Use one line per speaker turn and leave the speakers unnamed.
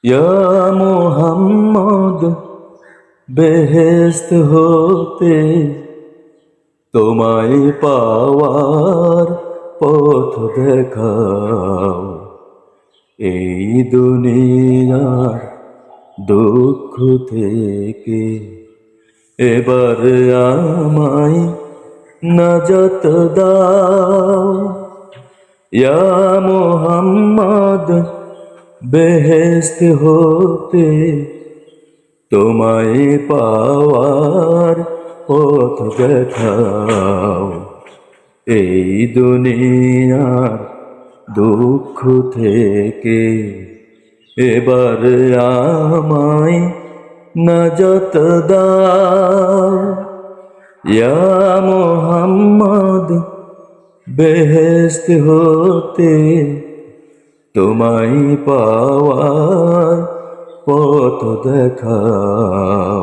ইয়া মুহাম্মদ বেহেশত হতে তোমায় পাওয়ার পথ দেখাও। এই দুনিয়ার দুঃখ থেকে এবার আমায় নাজাত দাও। ইয়া মুহাম্মদ বেহেশত হতে তোমায় পাওয়ার পথ দেখাও। এই দুনিয়ার দুঃখ থেকে এবার আমায় নাজাত দাও। ইয়া মুহাম্মদ বেহেশত হতে তোমায় পাওয়ার পথ দেখাও।